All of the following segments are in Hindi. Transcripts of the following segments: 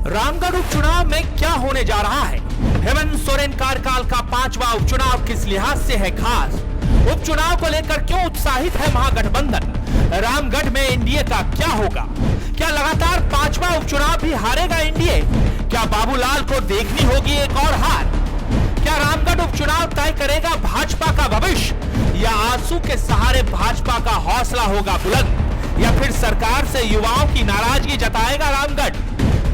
रामगढ़ उपचुनाव में क्या होने जा रहा है? हेमंत सोरेन कार्यकाल का 5वां उपचुनाव किस लिहाज से है खास? उपचुनाव को लेकर क्यों उत्साहित है महागठबंधन? रामगढ़ में एनडीए का क्या होगा? क्या लगातार 5वां उपचुनाव भी हारेगा एनडीए? क्या बाबूलाल को देखनी होगी एक और हार? क्या रामगढ़ उपचुनाव तय करेगा भाजपा का भविष्य, या आंसू के सहारे भाजपा का हौसला होगा बुलंद, या फिर सरकार से युवाओं की नाराजगी जताएगा रामगढ़?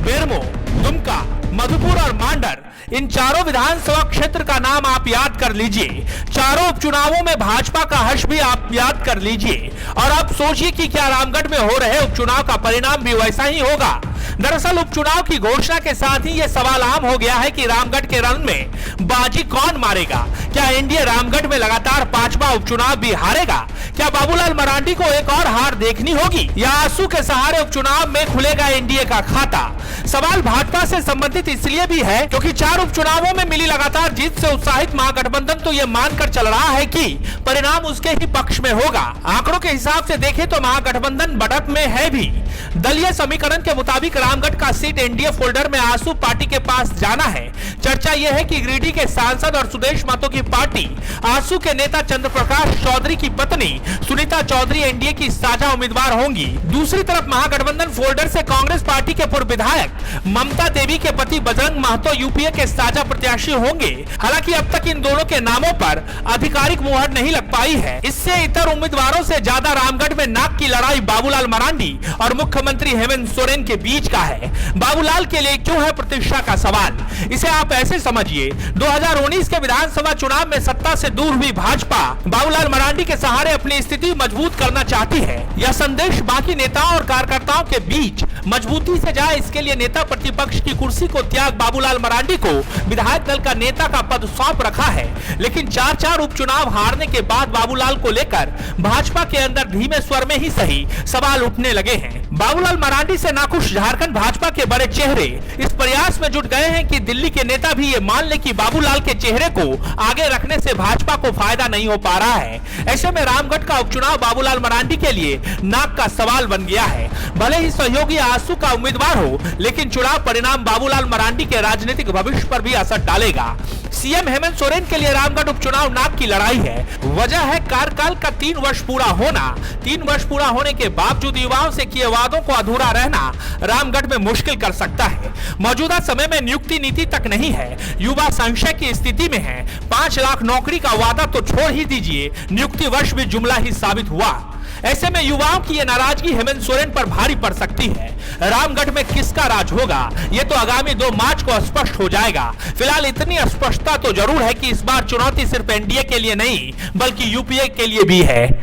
बेरमो, दुमका, मधुपुर और मांडर, इन चारों विधानसभा क्षेत्र का नाम आप याद कर लीजिए। चारों उपचुनावों में भाजपा का हर्ष भी आप याद कर लीजिए और आप सोचिए कि क्या रामगढ़ में हो रहे उपचुनाव का परिणाम भी वैसा ही होगा। दरअसल उपचुनाव की घोषणा के साथ ही यह सवाल आम हो गया है कि रामगढ़ के रण में बाजी कौन मारेगा? क्या एनडीए रामगढ़ में लगातार 5वां उपचुनाव भी हारेगा? क्या बाबूलाल मरांडी को एक और हार देखनी होगी, या आंसू के सहारे उपचुनाव में खुलेगा एनडीए का खाता? सवाल भाजपा से संबंधित इसलिए भी है क्योंकि 4 उपचुनावों में मिली लगातार जीत से उत्साहित महागठबंधन तो यह मानकर चल रहा है कि परिणाम उसके ही पक्ष में होगा। आंकड़ों के हिसाब से देखें तो महागठबंधन बढ़त में है भी। दलीय समीकरण के मुताबिक रामगढ़ का सीट एनडीए फोल्डर में आंसू पार्टी के पास जाना है। चर्चा यह है कि गिरिडीह के सांसद और सुदेश महतो की पार्टी आंसू के नेता चंद्र प्रकाश चौधरी की पत्नी सुनीता चौधरी एनडीए की साझा उम्मीदवार होंगी। दूसरी तरफ महागठबंधन फोल्डर से कांग्रेस पार्टी के पूर्व विधायक ममता देवी के पति बजरंग महतो यूपीए के साझा प्रत्याशी होंगे। हालांकि अब तक इन दोनों के नामों पर आधिकारिक मुहर नहीं लग पाई है। इससे इतर उम्मीदवारों से ज्यादा रामगढ़ में नाक की लड़ाई बाबूलाल मरांडी और मुख्यमंत्री हेमंत सोरेन के बीच का है। बाबूलाल के लिए क्यों है प्रतीक्षा का सवाल? इसे आप ऐसे समझिए, 2019 के विधानसभा चुनाव में सत्ता से दूर हुई भाजपा बाबूलाल मरांडी के सहारे अपनी स्थिति मजबूत करना चाहती है। यह संदेश बाकी नेताओं और कार्यकर्ताओं के बीच मजबूती से जाए, इसके लिए नेता प्रतिपक्ष की कुर्सी को त्याग बाबूलाल मरांडी को विधायक दल का नेता का पद सौंप रखा है। लेकिन 4 उपचुनाव हारने के बाद बाबूलाल को लेकर भाजपा के अंदर धीमे स्वर में ही सही सवाल उठने लगे हैं। बाबूलाल मरांडी से नाखुश झारखंड भाजपा के बड़े चेहरे इस प्रयास में जुट गए हैं कि दिल्ली के नेता भी ये मान ले कि बाबूलाल के चेहरे को आगे रखने से भाजपा को फायदा नहीं हो पा रहा है। ऐसे में रामगढ़ का उपचुनाव बाबूलाल मरांडी के लिए नाक का सवाल बन गया है। भले ही सहयोगी आंसू का उम्मीदवार हो, लेकिन चुनाव परिणाम बाबूलाल मरांडी के राजनीतिक भविष्य पर भी असर डालेगा। सीएम हेमंत सोरेन के लिए रामगढ़ उपचुनाव नाक की लड़ाई है। वजह है कार्यकाल का 3 वर्ष पूरा होना। 3 वर्ष पूरा होने के बावजूद युवाओं से किए वादों को अधूरा रहना रामगढ़ में मुश्किल कर सकता है। मौजूदा समय में नियुक्ति नीति तक नहीं है, युवा संशय की स्थिति में है। 5 लाख नौकरी का वादा तो छोड़ ही दीजिए, नियुक्ति वर्ष भी जुमला ही साबित हुआ। ऐसे में युवाओं की ये नाराजगी हेमंत सोरेन पर भारी पड़ सकती है। रामगढ़ में किसका राज होगा, ये तो आगामी 2 मार्च को स्पष्ट हो जाएगा। फिलहाल इतनी स्पष्टता तो जरूर है कि इस बार चुनौती सिर्फ एनडीए के लिए नहीं बल्कि यूपीए के लिए भी है।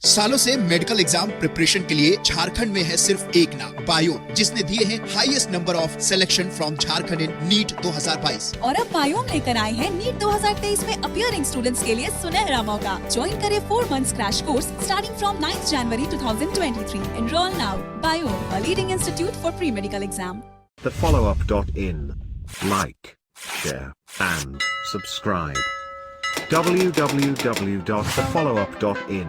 सालों से मेडिकल एग्जाम प्रिपरेशन के लिए झारखंड में है सिर्फ एक नाम, बायोन, जिसने दिए हैं highest number of selection from Jharkhand in NEET 2022। और अब बायोन लेकर आए हैं नीट 2023 में अपीयरिंग स्टूडेंट्स के लिए सुनहरा मौका। ज्वाइन करें 4 months crash course starting from 9 January 2023. Enroll now. Biome, a leading institute for pre-medical exam. TheFollowUp.in. Like, share, and subscribe. www.thefollowup.in